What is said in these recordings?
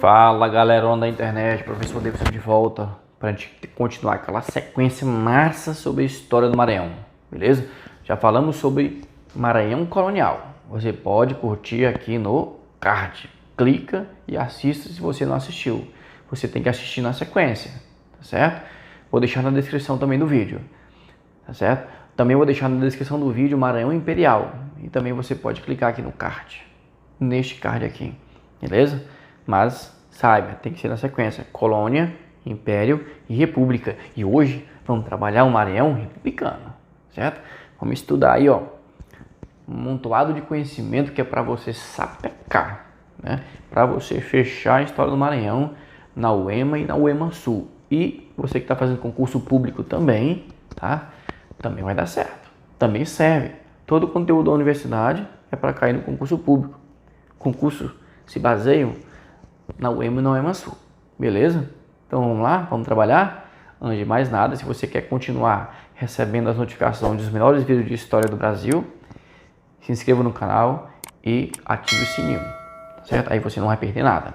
Fala galera da internet, professor Davidson de volta para a gente continuar aquela sequência massa sobre a história do Maranhão, beleza? Já falamos sobre Maranhão Colonial, você pode curtir aqui no card, clica e assista se você não assistiu, você tem que assistir na sequência, tá certo? Vou deixar na descrição também do vídeo, tá certo? Também vou deixar na descrição do vídeo Maranhão Imperial e também você pode clicar aqui no card, neste card aqui, beleza? Mas saiba, tem que ser na sequência, colônia, império e república. E hoje vamos trabalhar o Maranhão republicano, certo? Vamos estudar aí, ó, um montoado de conhecimento que é para você sapecar, né? Para você fechar a história do Maranhão na UEMA e na UEMA Sul. E você que está fazendo concurso público também, tá? Também vai dar certo. Também serve. Todo o conteúdo da universidade é para cair no concurso público. Concursos se baseiam na UEMA e na UEMA Sul, beleza? Então vamos lá, vamos trabalhar? Antes de mais nada, se você quer continuar recebendo as notificações dos melhores vídeos de história do Brasil, se inscreva no canal e ative o sininho, certo? Aí você não vai perder nada.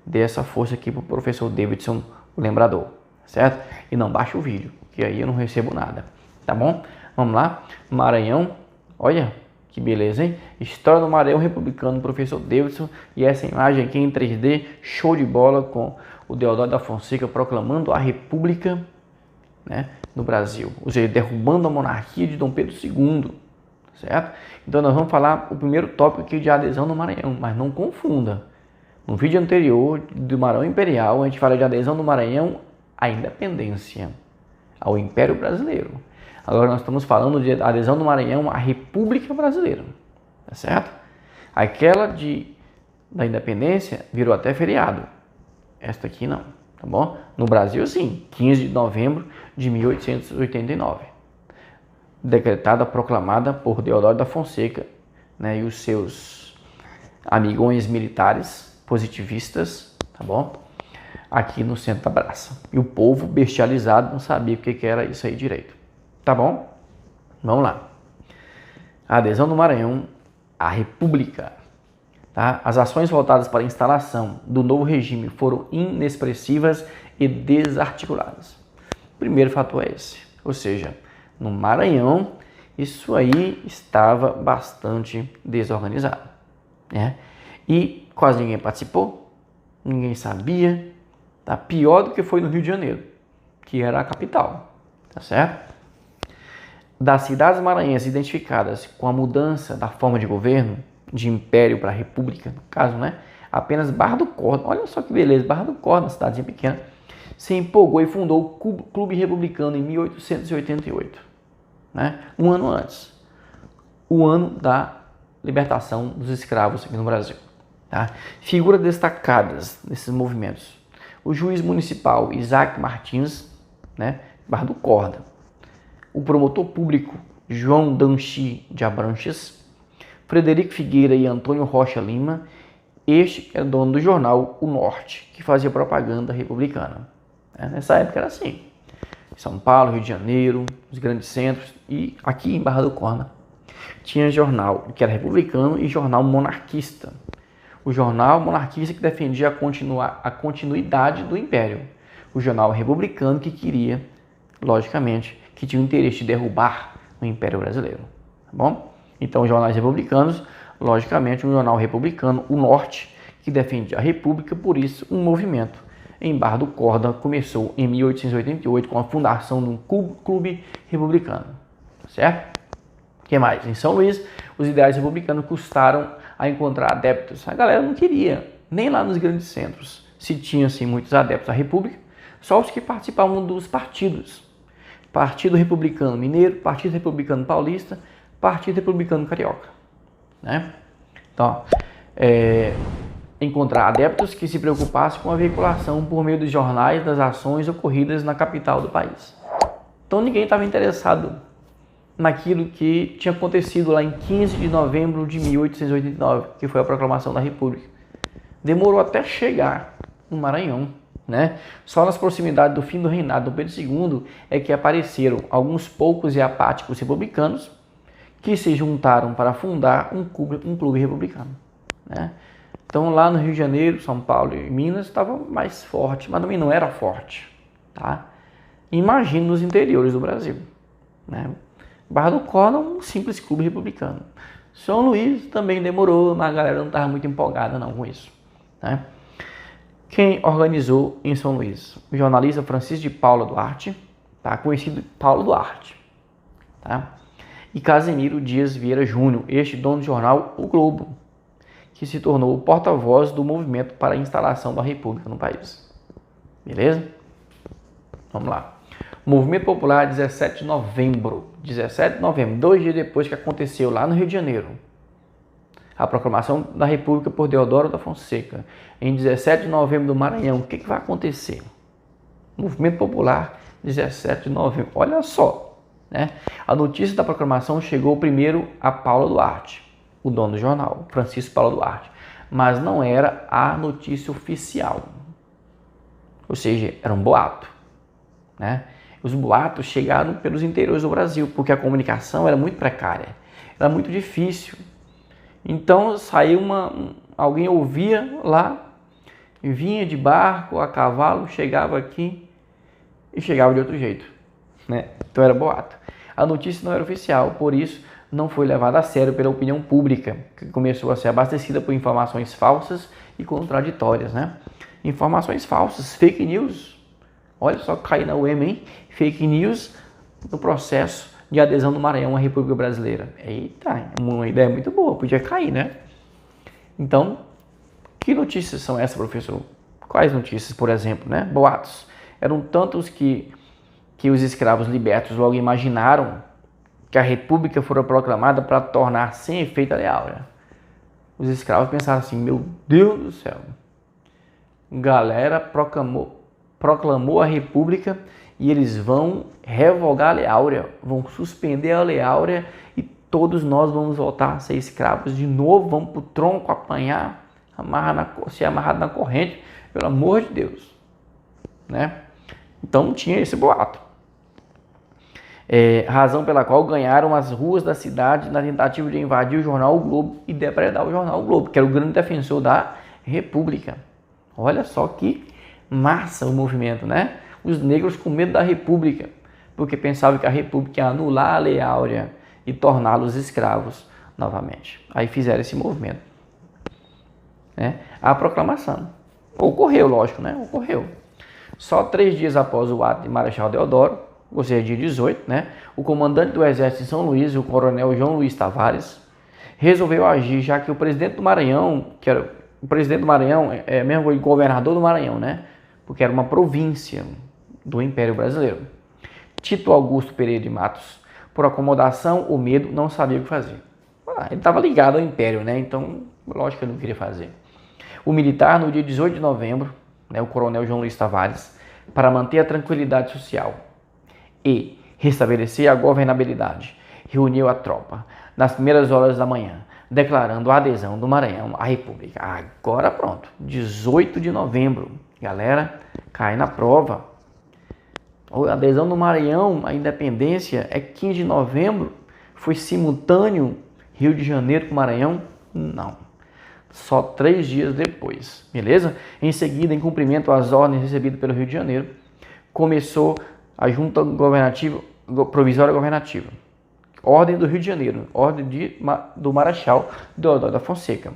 Dê essa força aqui pro professor Davidson, o lembrador, certo? E não baixe o vídeo, que aí eu não recebo nada, tá bom? Vamos lá, Maranhão, olha que beleza, hein? História do Maranhão republicano, professor Davidson, e essa imagem aqui em 3D, show de bola, com o Deodoro da Fonseca proclamando a república, né, no Brasil, ou seja, derrubando a monarquia de Dom Pedro II, certo? Então nós vamos falar o primeiro tópico aqui de adesão no Maranhão, mas não confunda. No vídeo anterior do Maranhão Imperial, a gente fala de adesão do Maranhão à independência, ao Império Brasileiro. Agora nós estamos falando de adesão do Maranhão à República Brasileira, tá certo? Aquela da independência virou até feriado. Esta aqui não, tá bom? No Brasil sim, 15 de novembro de 1889. Decretada, proclamada por Deodoro da Fonseca, né, e os seus amigões militares positivistas, tá bom? Aqui no centro da praça. E o povo bestializado não sabia o que era isso aí direito. Tá bom? Vamos lá. A adesão do Maranhão à República. Tá? As ações voltadas para a instalação do novo regime foram inexpressivas e desarticuladas. O primeiro fator é esse. Ou seja, no Maranhão, isso aí estava bastante desorganizado, né? E quase ninguém participou, ninguém sabia. Tá? Pior do que foi no Rio de Janeiro, que era a capital. Tá certo? Das cidades maranhenses identificadas com a mudança da forma de governo, de império para república, no caso, né? Apenas Barra do Corda, olha só que beleza, Barra do Corda, uma cidadezinha pequena, se empolgou e fundou o Clube Republicano em 1888, né? Um ano antes, o ano da libertação dos escravos aqui no Brasil. Tá? Figuras destacadas desses movimentos: o juiz municipal Isaac Martins, né? Barra do Corda, o promotor público João Danchi de Abranches, Frederico Figueira e Antônio Rocha Lima, este é dono do jornal O Norte, que fazia propaganda republicana. Nessa época era assim, São Paulo, Rio de Janeiro, os grandes centros, e aqui em Barra do Corda tinha jornal que era republicano e jornal monarquista. O jornal monarquista que defendia a continuidade do império. O jornal republicano que queria, logicamente, que tinha o interesse de derrubar o Império Brasileiro, tá bom? Então, os jornais republicanos, logicamente, um jornal republicano, O Norte, que defendia a República, por isso, um movimento em Barra do Corda começou em 1888 com a fundação de um clube republicano, certo? O que mais? Em São Luís, os ideais republicanos custaram a encontrar adeptos. A galera não queria, nem lá nos grandes centros, se tinha assim muitos adeptos à República, só os que participavam dos partidos. Partido Republicano Mineiro, Partido Republicano Paulista, Partido Republicano Carioca, né? Então, encontrar adeptos que se preocupassem com a veiculação por meio dos jornais das ações ocorridas na capital do país. Então, ninguém estava interessado naquilo que tinha acontecido lá em 15 de novembro de 1889, que foi a proclamação da República. Demorou até chegar no Maranhão, né? Só nas proximidades do fim do reinado do Pedro II é que apareceram alguns poucos e apáticos republicanos que se juntaram para fundar um clube republicano, né? Então lá no Rio de Janeiro, São Paulo e Minas estava mais forte, mas também não era forte, tá? Imagina nos interiores do Brasil, né? Barra do Corno é um simples clube republicano. São Luís também demorou, mas a galera não estava muito empolgada não com isso, né? Quem organizou em São Luís? O jornalista Francisco de Paula Duarte, tá? Conhecido Paulo Duarte, tá? E Casimiro Dias Vieira Júnior, este dono do jornal O Globo, que se tornou o porta-voz do movimento para a instalação da República no país. Beleza? Vamos lá. Movimento Popular, 17 de novembro. 17 de novembro, 2 dias depois que aconteceu lá no Rio de Janeiro. A proclamação da República por Deodoro da Fonseca. Em 17 de novembro do Maranhão, o que vai acontecer? Movimento Popular, 17 de novembro. Olha só, né? A notícia da proclamação chegou primeiro a Paulo Duarte, o dono do jornal, Francisco Paulo Duarte. Mas não era a notícia oficial. Ou seja, era um boato, né? Os boatos chegaram pelos interiores do Brasil, porque a comunicação era muito precária, era muito difícil. Então saiu alguém ouvia lá, vinha de barco, a cavalo, chegava aqui e chegava de outro jeito, né? Então era boato. A notícia não era oficial, por isso não foi levada a sério pela opinião pública, que começou a ser abastecida por informações falsas e contraditórias, né? Informações falsas, fake news. Olha só, caiu na UEM, hein? Fake news no processo de adesão do Maranhão à República Brasileira. Eita, uma ideia muito boa, podia cair, né? Então, que notícias são essas, professor? Quais notícias, por exemplo, né? Boatos. Eram tantos que os escravos libertos logo imaginaram que a República fora proclamada para tornar sem efeito a Lei Áurea. Os escravos pensaram assim, meu Deus do céu, galera proclamou a República e eles vão revogar a Lei Áurea, vão suspender a Lei Áurea e todos nós vamos voltar a ser escravos de novo, vamos para o tronco apanhar, ser amarrado na corrente, pelo amor de Deus, né? Então tinha esse boato. Razão pela qual ganharam as ruas da cidade na tentativa de invadir o jornal O Globo e depredar o jornal O Globo, que era o grande defensor da República. Olha só que massa o movimento, né? Os negros com medo da República, porque pensavam que a República ia anular a Lei Áurea e torná-los escravos novamente. Aí fizeram esse movimento, né? A proclamação ocorreu, lógico, né? Ocorreu. Só 3 dias após o ato de Marechal Deodoro, ou seja, dia 18, né? O comandante do Exército de São Luís, o coronel João Luiz Tavares, resolveu agir, já que o presidente do Maranhão, que era o presidente do Maranhão, mesmo o governador do Maranhão, né? Porque era uma província do Império Brasileiro. Tito Augusto Pereira de Matos, por acomodação ou medo, não sabia o que fazer. Ele estava ligado ao Império, né? Então, lógico que ele não queria fazer. O militar, no dia 18 de novembro, né, o coronel João Luiz Tavares, para manter a tranquilidade social e restabelecer a governabilidade, reuniu a tropa nas primeiras horas da manhã, declarando a adesão do Maranhão à República. Agora pronto, 18 de novembro, galera, cai na prova. A adesão do Maranhão à independência é 15 de novembro, foi simultâneo Rio de Janeiro com Maranhão? Não, só 3 dias depois, beleza? Em seguida, em cumprimento às ordens recebidas pelo Rio de Janeiro, começou a Junta Provisória Governativa. Ordem do Rio de Janeiro, ordem do Marechal Deodoro da Fonseca,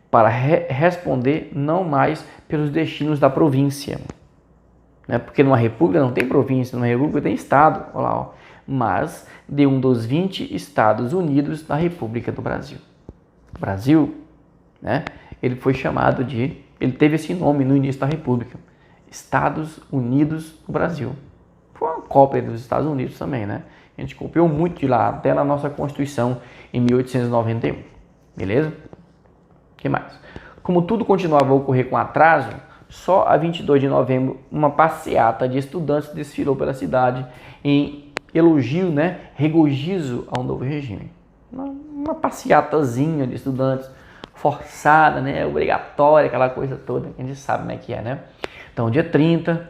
para responder não mais pelos destinos da província, né? Porque numa república não tem província, numa república tem estado, olha lá, ó, mas de um dos 20 Estados Unidos da República do Brasil. Brasil, né? Ele foi chamado ele teve esse nome no início da República, Estados Unidos do Brasil. Foi uma cópia dos Estados Unidos também, né? A gente copiou muito de lá, até na nossa Constituição, em 1891. Beleza? O que mais? Como tudo continuava a ocorrer com atraso, só a 22 de novembro, uma passeata de estudantes desfilou pela cidade em elogio, né? Regozijo ao novo regime. Uma passeatazinha de estudantes, forçada, né? Obrigatória, aquela coisa toda, que a gente sabe como é que é, né? Então, dia 30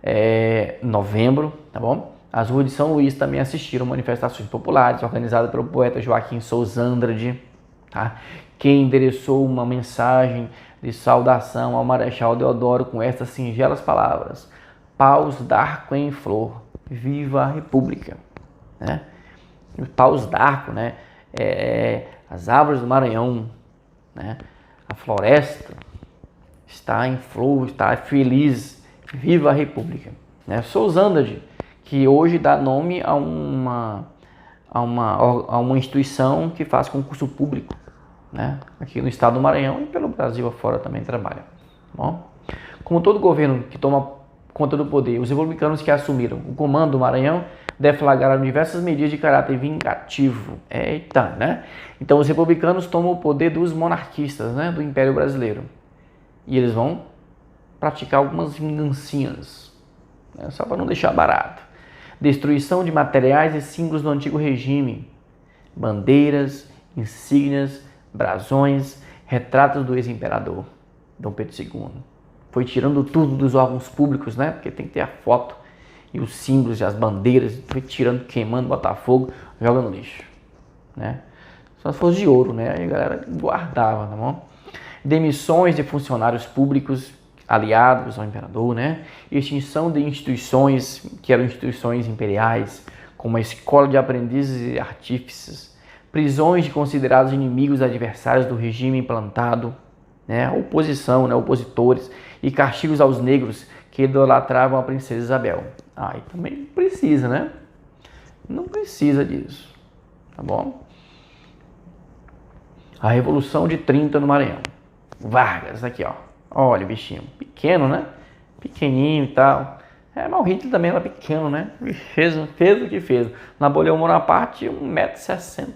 de novembro, tá bom? As ruas de São Luís também assistiram manifestações populares organizadas pelo poeta Joaquim Souza Andrade, tá? quem endereçou uma mensagem de saudação ao Marechal Deodoro com estas singelas palavras: Paus d'Arco em flor, viva a República. Né? Os paus d'arco, né? As árvores do Maranhão, né? A floresta está em flor, está feliz, viva a República. Né? Sousandade, que hoje dá nome a uma instituição que faz concurso público, né? Aqui no estado do Maranhão e pelo Brasil afora também trabalha. Bom, como todo governo que toma conta do poder, os republicanos que assumiram o comando do Maranhão deflagraram diversas medidas de caráter vingativo. Eita, né? Então os republicanos tomam o poder dos monarquistas, né, do Império Brasileiro. E eles vão praticar algumas vingancinhas, né, só para não deixar barato. Destruição de materiais e símbolos do antigo regime. Bandeiras, insígnias, brasões, retratos do ex-imperador Dom Pedro II. Foi tirando tudo dos órgãos públicos, né? Porque tem que ter a foto e os símbolos e as bandeiras, foi tirando, queimando, botar fogo, joga no lixo, né? Só se fosse de ouro, né? Aí a galera guardava, tá bom? Demissões de funcionários públicos aliados ao imperador, né? Extinção de instituições que eram instituições imperiais, como a escola de aprendizes e artífices, prisões de considerados inimigos adversários do regime implantado, né? Oposição, né? Opositores e castigos aos negros que idolatravam a princesa Isabel. Aí também precisa, né? Não precisa disso, tá bom? A Revolução de 30 no Maranhão. Vargas, aqui ó. Olha o bichinho, pequeno, né? Pequenininho e tal. Mas o Hitler também era pequeno, né? Fez o que fez. Napoleão Bonaparte, 1,67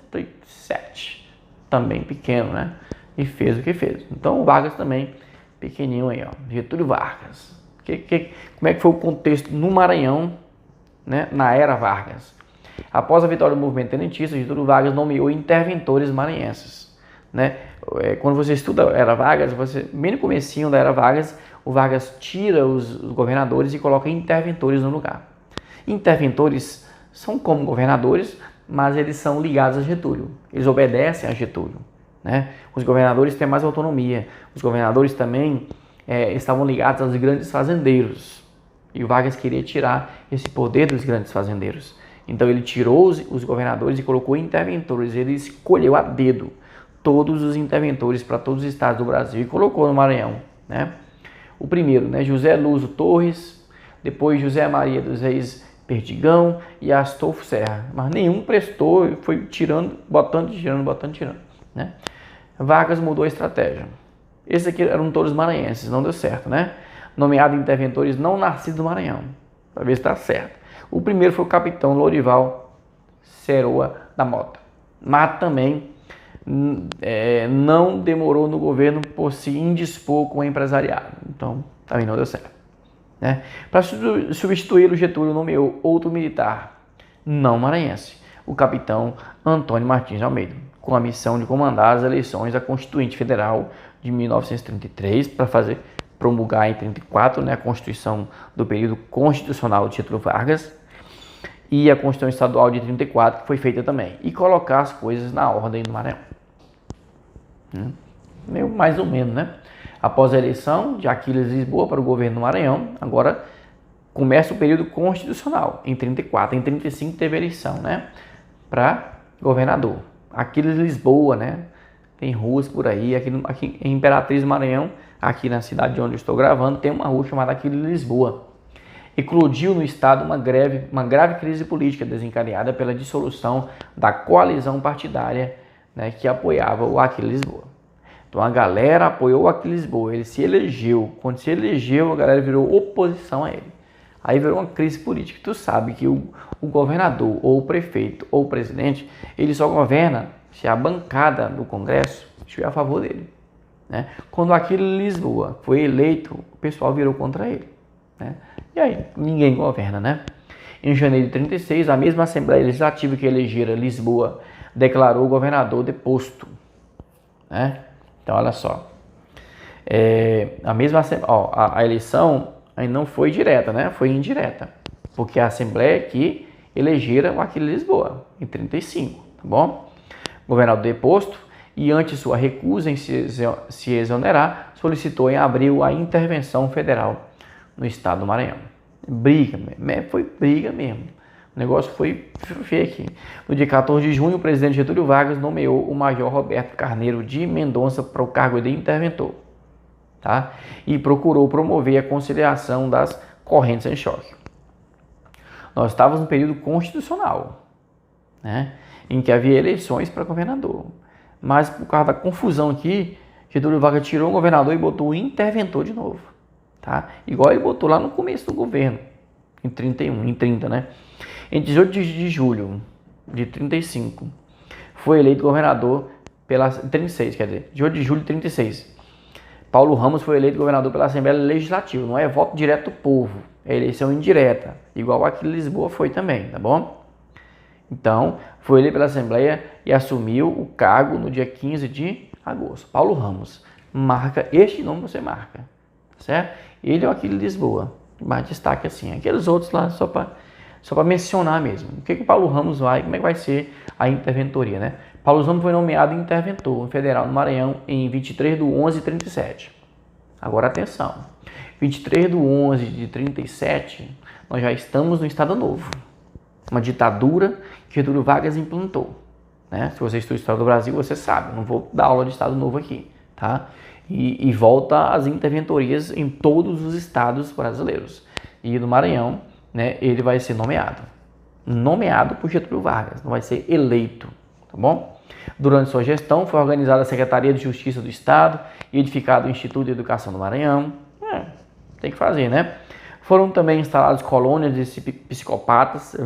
m. Também pequeno, né? E fez o que fez. Então o Vargas também, pequenininho aí, ó. Getúlio Vargas. Como é que foi o contexto no Maranhão, né, na era Vargas? Após a vitória do movimento tenentista, Getúlio Vargas nomeou interventores maranhenses, né? Quando você estuda a era Vargas, bem no comecinho da era Vargas, o Vargas tira os governadores e coloca interventores no lugar. Interventores são como governadores, mas eles são ligados a Getúlio. Eles obedecem a Getúlio, né? Os governadores têm mais autonomia. Os governadores também estavam ligados aos grandes fazendeiros. E o Vargas queria tirar esse poder dos grandes fazendeiros. Então ele tirou os governadores e colocou interventores. Ele escolheu a dedo todos os interventores para todos os estados do Brasil e colocou no Maranhão, né? O primeiro, né, José Luso Torres, depois José Maria dos Reis Perdigão e Astolfo Serra. Mas nenhum prestou e foi tirando, botando, tirando, né? Vargas mudou a estratégia. Esses aqui eram todos maranhenses, não deu certo, né? Nomeado interventores não nascidos do Maranhão, para ver se está certo. O primeiro foi o capitão Lorival Ceroa da Mota, mas também não demorou no governo por se indispor com o empresariado. Então, também não deu certo, né? Para substituir o Getúlio, nomeou outro militar, não maranhense, o capitão Antônio Martins de Almeida, com a missão de comandar as eleições da Constituinte Federal de 1933 para promulgar em 34, né, a Constituição do período constitucional de Getúlio Vargas e a Constituição Estadual de 34, que foi feita também, e colocar as coisas na ordem do Maranhão. Meio mais ou menos, né? Após a eleição de Aquiles Lisboa para o governo do Maranhão, agora começa o período constitucional, em 34. Em 35 teve eleição, né, para governador. Aquiles Lisboa, né? Tem ruas por aí, aqui em Imperatriz do Maranhão, aqui na cidade de onde eu estou gravando, tem uma rua chamada Aquiles Lisboa. Eclodiu no estado uma grave crise política desencadeada pela dissolução da coalizão partidária, né, que apoiava o Aquiles Lisboa. Então a galera apoiou o Aquiles Lisboa, ele se elegeu. Quando se elegeu, a galera virou oposição a ele. Aí virou uma crise política. Tu sabe que o governador, ou o prefeito, ou o presidente, ele só governa se a bancada do Congresso estiver a favor dele, né? Quando o Aquiles Lisboa foi eleito, o pessoal virou contra ele, né? E aí, ninguém governa, né? Em janeiro de 36, a mesma Assembleia Legislativa que elegera Lisboa declarou o governador deposto, né? Então, olha só. A mesma a eleição ainda não foi direta, né? Foi indireta, porque a Assembleia que elegera o Aquiles Lisboa, em 35, tá bom? Governador deposto, e ante sua recusa em se exonerar, solicitou em abril a intervenção federal no estado do Maranhão. Briga, foi briga mesmo. O negócio foi feio aqui. No dia 14 de junho, o presidente Getúlio Vargas nomeou o major Roberto Carneiro de Mendonça para o cargo de interventor, tá? E procurou promover a conciliação das correntes em choque. Nós estávamos no período constitucional, né, em que havia eleições para governador. Mas por causa da confusão aqui, Getúlio Vargas tirou o governador e botou o interventor de novo, tá? Igual ele botou lá no começo do governo, em 30, né? Em 18 de julho de 35, foi eleito governador pela 36, quer dizer, 18 de julho de 36. Paulo Ramos foi eleito governador pela Assembleia Legislativa, não é voto direto do povo, é eleição indireta, igual aqui em Lisboa foi também, tá bom? Então, foi eleito pela Assembleia e assumiu o cargo no dia 15 de agosto. Paulo Ramos, marca, este nome você marca, certo? Ele é aqui de Lisboa, mais destaque assim, aqueles outros lá só para mencionar mesmo. O que o Paulo Ramos vai, como é que vai ser a interventoria, né? Paulo Ramos foi nomeado interventor federal no Maranhão em 23 de 11 de 37. Agora atenção, 23 de 11 de 37, nós já estamos no Estado Novo. Uma ditadura que Getúlio Vargas implantou, né? Se você estuda a história do Brasil, você sabe, não vou dar aula de Estado Novo aqui, tá? E volta às interventorias em todos os estados brasileiros. E no Maranhão, né, ele vai ser nomeado por Getúlio Vargas, não vai ser eleito, tá bom? Durante sua gestão, foi organizada a Secretaria de Justiça do Estado e edificado o Instituto de Educação do Maranhão. Tem que fazer, né? Foram também instaladas colônias de psicopatas,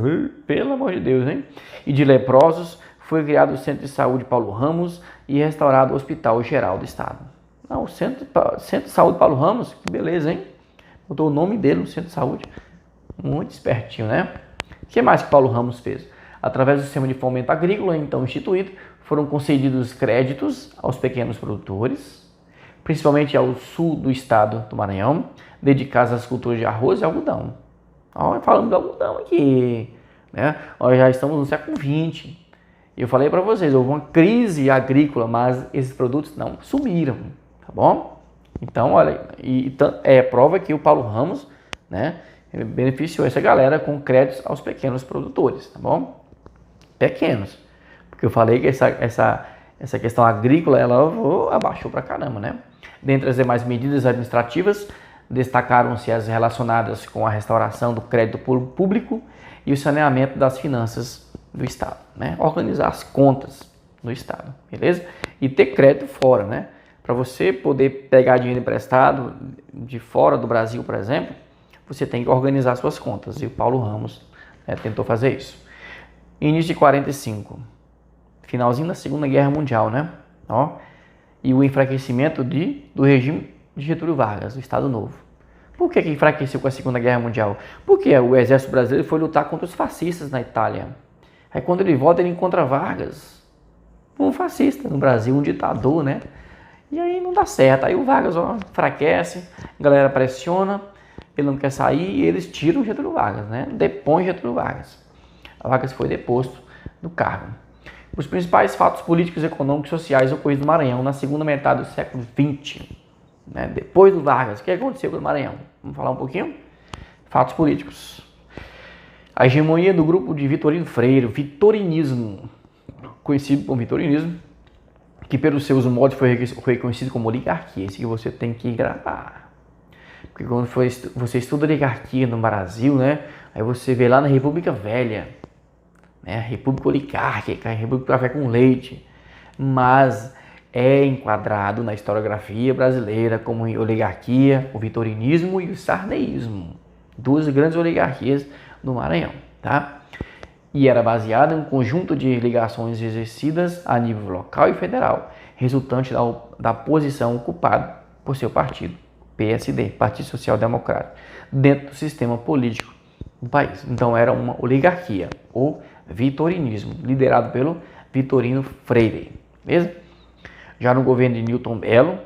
pelo amor de Deus, hein? E de leprosos. Foi criado o Centro de Saúde Paulo Ramos e restaurado o Hospital Geral do Estado. Não, o Centro de Saúde Paulo Ramos, que beleza, hein? Botou o nome dele no Centro de Saúde. Muito espertinho, né? O que mais que Paulo Ramos fez? Através do sistema de fomento agrícola, então instituído, foram concedidos créditos aos pequenos produtores, principalmente ao sul do estado do Maranhão, dedicados às culturas de arroz e algodão. Ó, falando de algodão aqui, né? Nós já estamos no século XX. Eu falei para vocês, houve uma crise agrícola, mas esses produtos não sumiram, tá bom? Então, olha, é prova que o Paulo Ramos, né, beneficiou essa galera com créditos aos pequenos produtores, tá bom? Pequenos, porque eu falei que essa questão agrícola, ela abaixou pra caramba, né? Dentre as demais medidas administrativas, destacaram-se as relacionadas com a restauração do crédito público e o saneamento das finanças do Estado, né? Organizar as contas do Estado, beleza? E ter crédito fora, né? Para você poder pegar dinheiro emprestado de fora do Brasil, por exemplo, você tem que organizar suas contas. E o Paulo Ramos, né, tentou fazer isso. Início de 45, finalzinho da Segunda Guerra Mundial, né? Ó, e o enfraquecimento do regime de Getúlio Vargas, do Estado Novo. Por que enfraqueceu com a Segunda Guerra Mundial? Porque o exército brasileiro foi lutar contra os fascistas na Itália. Aí quando ele volta, ele encontra Vargas, um fascista no Brasil, um ditador, né? E aí não dá certo. Aí o Vargas, ó, enfraquece, a galera pressiona, ele não quer sair e eles tiram o Getúlio Vargas, né? Depõe Getúlio Vargas. A Vargas foi deposto do cargo. Os principais fatos políticos, econômicos e sociais ocorridos no Maranhão na segunda metade do século XX, né? Depois do Vargas, o que aconteceu com o Maranhão? Vamos falar um pouquinho? Fatos políticos. A hegemonia do grupo de Vitorino Freire, o vitorinismo, conhecido como vitorinismo, que pelos seus modos foi reconhecido como oligarquia. Esse que você tem que gravar. Porque quando você estuda oligarquia no Brasil, né? Aí você vê lá na República Velha, né? República Oligárquica, República Café com Leite. Mas é enquadrado na historiografia brasileira como oligarquia, o vitorinismo e o sarneísmo. Duas grandes oligarquias no Maranhão, tá? E era baseada em um conjunto de ligações exercidas a nível local e federal, resultante da posição ocupada por seu partido, PSD, Partido Social Democrático, dentro do sistema político do país. Então era uma oligarquia, ou vitorinismo, liderado pelo Vitorino Freire, beleza? Já no governo de Newton Bello,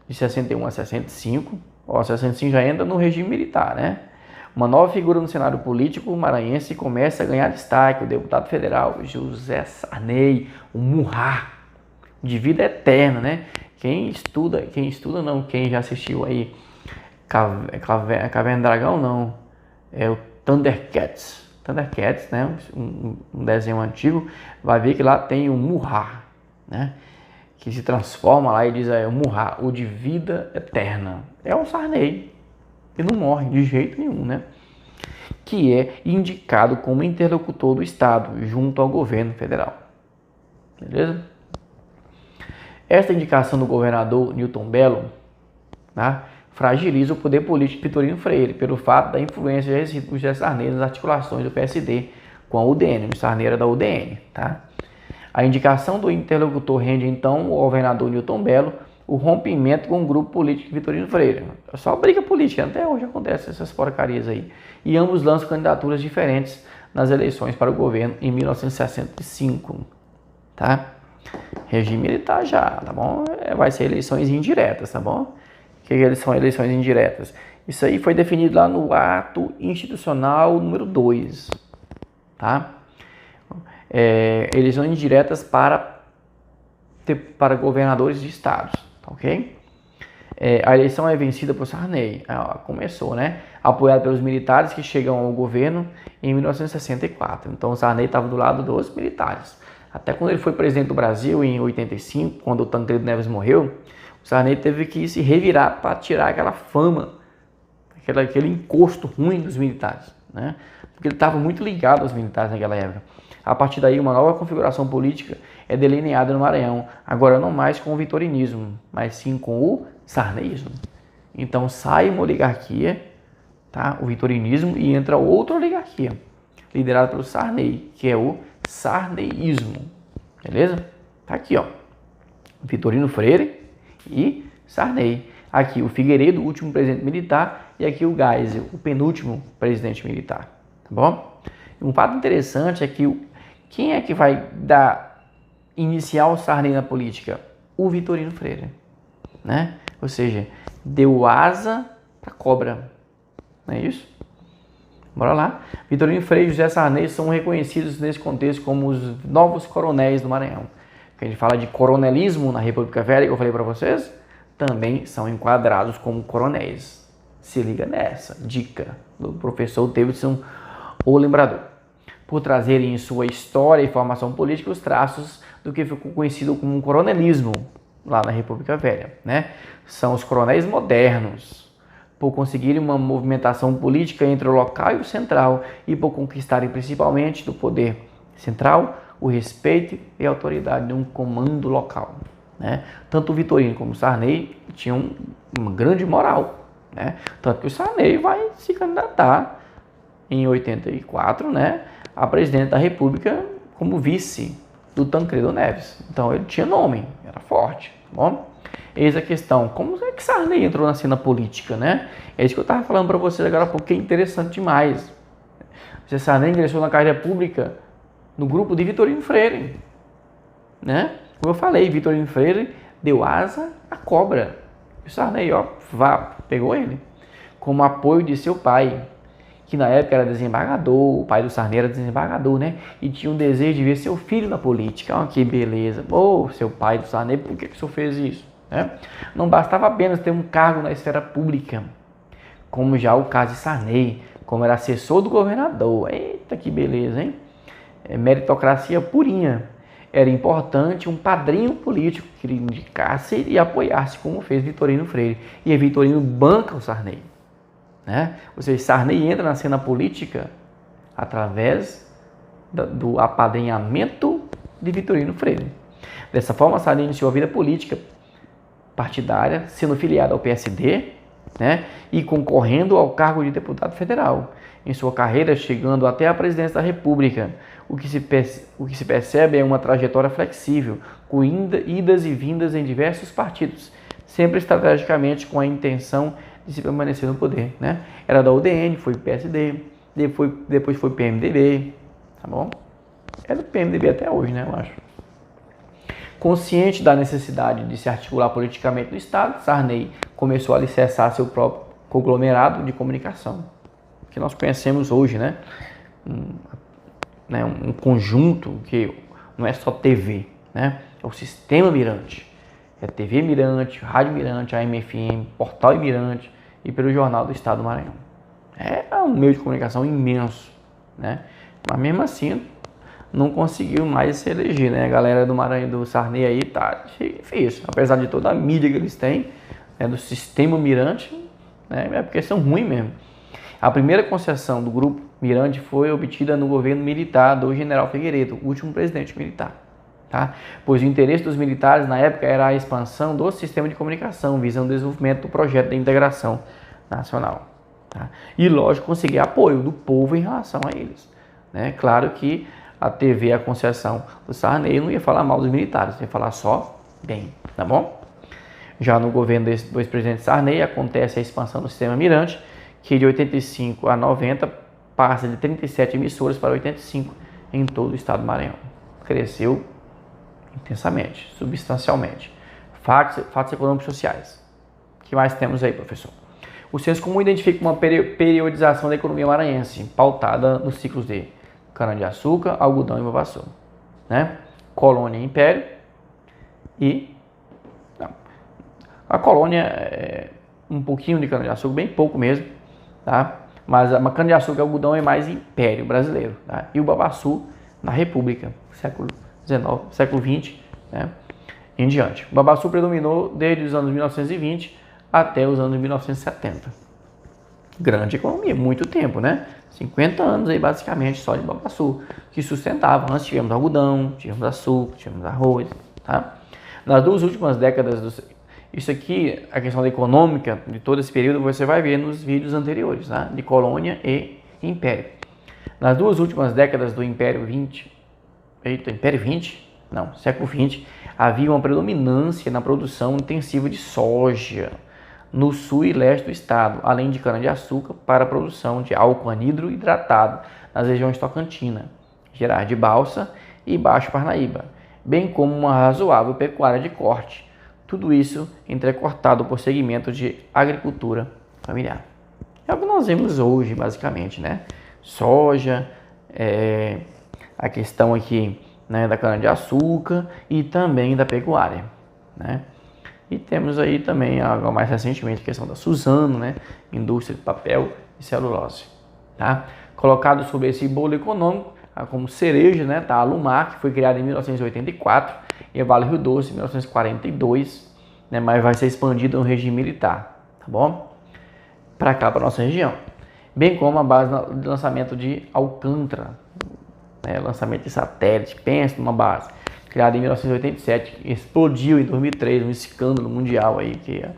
de 61 a 65, 65 já entra no regime militar, né? Uma nova figura no cenário político maranhense começa a ganhar destaque, o deputado federal José Sarney, o Murrá. de vida eterna, né? Quem não, quem já assistiu aí Caverna do Dragão, não, é o Thundercats, né? Um desenho antigo, vai ver que lá tem o Murra, né? Que se transforma lá e diz o Murra, o de vida eterna. É o Sarney, que não morre de jeito nenhum, né? Que é indicado como interlocutor do Estado junto ao governo federal. Beleza? Esta indicação do governador Newton Bello, tá, fragiliza o poder político de Vitorino Freire, pelo fato da influência recíproca de Sarney nas articulações do PSD com a UDN. O Sarney era da UDN. Tá? A indicação do interlocutor rende, então, ao governador Newton Bello o rompimento com o grupo político de Vitorino Freire. É só briga política, até hoje acontece essas porcarias aí. E ambos lançam candidaturas diferentes nas eleições para o governo em 1965. Tá? Regime militar já, tá bom? Vai ser eleições indiretas, tá bom? O que são eleições indiretas? Isso aí foi definido lá no ato institucional número 2, tá? Eleições indiretas para governadores de estados, tá ok? A eleição é vencida por Sarney, começou, né? Apoiado pelos militares que chegam ao governo em 1964. Então, Sarney estava do lado dos militares. Até quando ele foi presidente do Brasil, em 85, quando o Tancredo Neves morreu, o Sarney teve que se revirar para tirar aquela fama, aquele encosto ruim dos militares, né? Porque ele estava muito ligado aos militares naquela época. A partir daí, uma nova configuração política é delineada no Maranhão, agora não mais com o vitorinismo, mas sim com o sarneísmo. Então sai uma oligarquia, tá? O vitorinismo, e entra outra oligarquia, liderada pelo Sarney, que é o sarneísmo. Beleza? Tá aqui, ó. Vitorino Freire e Sarney. Aqui o Figueiredo, o último presidente militar, e aqui o Geisel, o penúltimo presidente militar. Tá bom? Um fato interessante é que quem é que vai iniciar o Sarney na política? O Vitorino Freire, né? Ou seja, deu asa para cobra. Não é isso? Bora lá. Vitorino Freire e José Sarney são reconhecidos nesse contexto como os novos coronéis do Maranhão. Quando a gente fala de coronelismo na República Velha, que eu falei para vocês, também são enquadrados como coronéis. Se liga nessa dica do professor Davidson, o lembrador. Por trazerem em sua história e formação política os traços do que ficou conhecido como um coronelismo lá na República Velha, né? São os coronéis modernos, por conseguirem uma movimentação política entre o local e o central e por conquistarem principalmente do poder central o respeito e a autoridade de um comando local, né? Tanto o Vitorino como o Sarney tinham uma grande moral, né? Tanto que o Sarney vai se candidatar em 84, né, a presidente da República como vice do Tancredo Neves. Então ele tinha nome, era forte, tá bom? Eis a questão, como é que Sarney entrou na cena política, né? É isso que eu estava falando para vocês agora, porque é interessante demais. Você Sarney ingressou na carreira pública no grupo de Vitorino Freire, né? Como eu falei, Vitorino Freire deu asa à cobra. E o Sarney, pegou ele, como apoio de seu pai, que na época era desembargador, o pai do Sarney era desembargador, né? E tinha um desejo de ver seu filho na política. Olha que beleza. Seu pai do Sarney, por que o senhor fez isso? Né? Não bastava apenas ter um cargo na esfera pública, como já o caso de Sarney, como era assessor do governador. Eita, que beleza, hein? Meritocracia purinha. Era importante um padrinho político que ele indicasse e apoiasse, como fez Vitorino Freire. E Vitorino banca o Sarney, né? Ou seja, Sarney entra na cena política através do apadrinhamento de Vitorino Freire. Dessa forma, Sarney iniciou a vida política partidária, sendo filiado ao PSD, né, e concorrendo ao cargo de deputado federal. Em sua carreira, chegando até a presidência da República. O que se percebe é uma trajetória flexível, com idas e vindas em diversos partidos, sempre estrategicamente com a intenção de se permanecer no poder, né? Era da UDN, foi PSD, depois foi PMDB, tá bom? É do PMDB até hoje, né, eu acho. Consciente da necessidade de se articular politicamente no Estado, Sarney começou a alicerçar seu próprio conglomerado de comunicação, que nós conhecemos hoje, né? Um conjunto que não é só TV, né? é o Sistema Mirante. É TV Mirante, Rádio Mirante, AM/FM, Portal Mirante e pelo Jornal do Estado do Maranhão. É um meio de comunicação imenso, né? Mas mesmo assim, não conseguiu mais se eleger, né? A galera do Maranhão, do Sarney aí, tá difícil. Apesar de toda a mídia que eles têm, né, do Sistema Mirante, né, é porque são ruins mesmo. A primeira concessão do Grupo Mirante foi obtida no governo militar do General Figueiredo, o último presidente militar. Tá? Pois o interesse dos militares na época era a expansão do sistema de comunicação, visando o desenvolvimento do projeto de integração nacional. Tá? E, lógico, conseguir apoio do povo em relação a eles. Né? Claro que a TV, a concessão do Sarney, não ia falar mal dos militares, ia falar só bem, tá bom? Já no governo do ex-presidente Sarney, acontece a expansão do sistema Mirante, que de 85 a 90 passa de 37 emissoras para 85 em todo o estado do Maranhão. Cresceu intensamente, substancialmente. Fatos econômicos e sociais. O que mais temos aí, professor? O senso comum identifica uma periodização da economia maranhense, pautada nos ciclos de cana-de-açúcar, algodão e babaçu. Né? Colônia e império. E a colônia é um pouquinho de cana-de-açúcar, bem pouco mesmo. Tá? Mas a cana-de-açúcar e algodão é mais império brasileiro. Tá? E o babaçu na República, século XIX, século XX, né? Em diante. O babaçu predominou desde os anos 1920 até os anos 1970. Grande economia, muito tempo, né? 50 anos aí basicamente só de babaçu, que sustentava. Antes tivemos algodão, tivemos açúcar, tivemos arroz, tá? Nas duas últimas décadas, isso aqui, a questão da econômica de todo esse período, você vai ver nos vídeos anteriores, tá? De colônia e império. Nas duas últimas décadas do Império século XX, havia uma predominância na produção intensiva de soja no sul e leste do estado, além de cana-de-açúcar para a produção de álcool anidro hidratado nas regiões Tocantina, Gerais de Balsa e Baixo Parnaíba, bem como uma razoável pecuária de corte. Tudo isso entrecortado por segmentos de agricultura familiar. É o que nós vemos hoje, basicamente, né? Soja, a questão aqui, né, da cana-de-açúcar e também da pecuária, né? E temos aí também, agora mais recentemente, a questão da Suzano, né? Indústria de papel e celulose, tá? Colocado sobre esse bolo econômico, como cereja, né? Tá a Alumar, que foi criada em 1984, e a Vale Rio Doce, em 1942, né? Mas vai ser expandida no regime militar, tá bom? Para cá, para nossa região. Bem como a base de lançamento de Alcântara, né? Lançamento de satélite, pensa numa base. Criada em 1987, explodiu em 2003, um escândalo mundial aí, que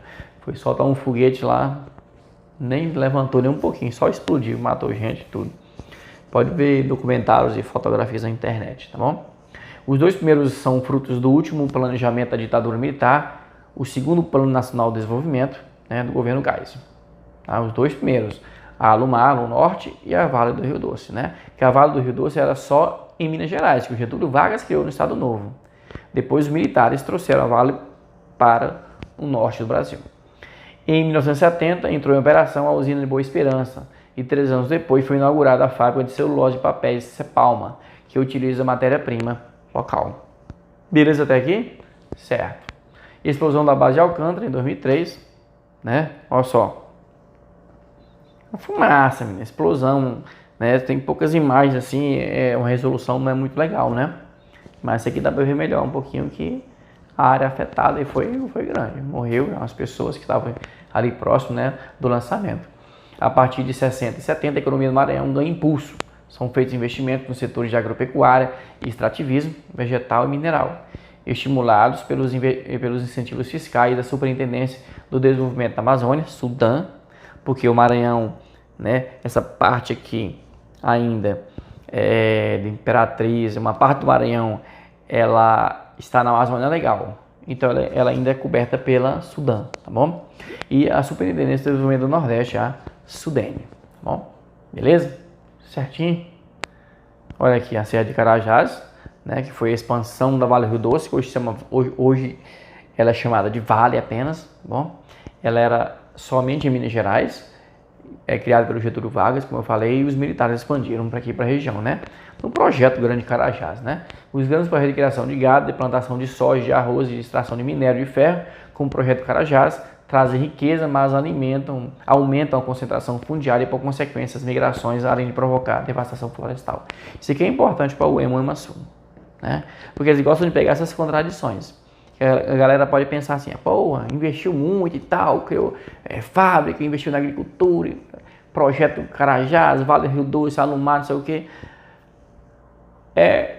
foi soltar um foguete lá, nem levantou nem um pouquinho, só explodiu, matou gente, tudo. Pode ver documentários e fotografias na internet, tá bom? Os dois primeiros são frutos do último planejamento da ditadura militar, o segundo Plano Nacional de Desenvolvimento, né, do governo Geisel. Tá? Os dois primeiros, a Alumar no norte e a Vale do Rio Doce, né? Que a Vale do Rio Doce era só em Minas Gerais, que o Getúlio Vargas criou no Estado Novo. Depois os militares trouxeram a Vale para o norte do Brasil. Em 1970 entrou em operação a usina de Boa Esperança e 3 anos depois foi inaugurada a fábrica de celulose e papéis Cepalma, que utiliza matéria-prima local. Beleza até aqui? Certo. Explosão da base de Alcântara em 2003, né? Olha só. Uma fumaça, menina, explosão, né? Tem poucas imagens assim, uma resolução não é muito legal, né? Mas esse aqui dá para ver melhor um pouquinho que a área afetada foi grande. Morreu as pessoas que estavam ali próximo, né, do lançamento. A partir de 60 e 70, a economia do Maranhão ganha impulso. São feitos investimentos nos setores de agropecuária, extrativismo, vegetal e mineral, estimulados pelos incentivos fiscais da Superintendência do Desenvolvimento da Amazônia, Sudam, porque o Maranhão, né, essa parte aqui ainda de Imperatriz, uma parte do Maranhão, ela está na Amazônia Legal, então ela ainda é coberta pela Sudam, tá bom? E a Superintendência do Desenvolvimento do Nordeste, a Sudene, tá bom? Beleza? Certinho? Olha aqui a Serra de Carajás, né, que foi a expansão da Vale Rio Doce, que hoje ela é chamada de Vale apenas, tá bom? Ela era somente em Minas Gerais, criado pelo Getúlio Vargas, como eu falei, e os militares expandiram para aqui, para a região, né? No projeto Grande Carajás, né? Os grandes projetos de criação de gado, de plantação de soja, de arroz e de extração de minério de ferro, como o projeto Carajás, trazem riqueza, mas aumentam a concentração fundiária e, por consequência, as migrações, além de provocar devastação florestal. Isso aqui é importante para o Emo-Emaçu, né? Porque eles gostam de pegar essas contradições. A galera pode pensar assim, porra, investiu muito e tal, criou fábrica, investiu na agricultura, projeto Carajás, Vale Rio Doce, Alumar, não sei o quê.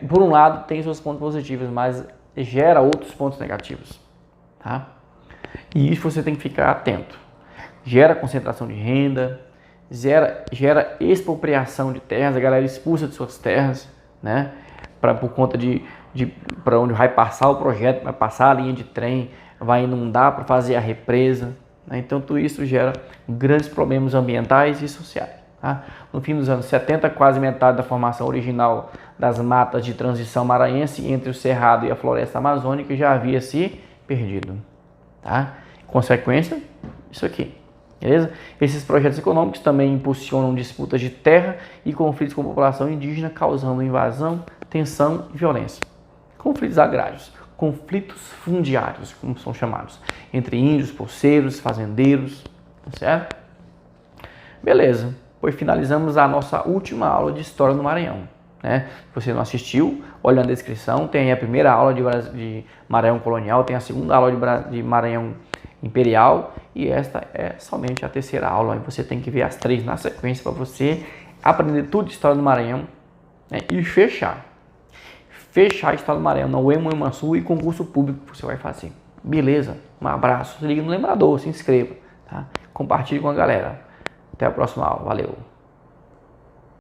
Por um lado, tem seus pontos positivos, mas gera outros pontos negativos, tá? E isso você tem que ficar atento. Gera concentração de renda, gera expropriação de terras, a galera expulsa de suas terras, né? Por conta para onde vai passar o projeto, vai passar a linha de trem, vai inundar para fazer a represa, né? Então tudo isso gera grandes problemas ambientais e sociais, tá? No fim dos anos 70, quase metade da formação original das matas de transição maranhense entre o Cerrado e a floresta amazônica já havia se perdido, tá? Consequência, isso aqui, beleza? Esses projetos econômicos também impulsionam disputas de terra e conflitos com a população indígena, causando invasão, tensão e violência. Conflitos agrários, conflitos fundiários, como são chamados, entre índios, poceiros, fazendeiros, tá certo? Beleza, pois finalizamos a nossa última aula de História do Maranhão, né? Se você não assistiu, olha na descrição, tem a primeira aula de Maranhão Colonial, tem a segunda aula de Maranhão Imperial e esta é somente a terceira aula. E você tem que ver as 3 na sequência para você aprender tudo de História do Maranhão, né? E fechar a História do Maranhão no Emo-Emaçu e concurso público que você vai fazer. Beleza? Um abraço, se liga no lembrador, se inscreva, tá? Compartilhe com a galera. Até a próxima aula. Valeu!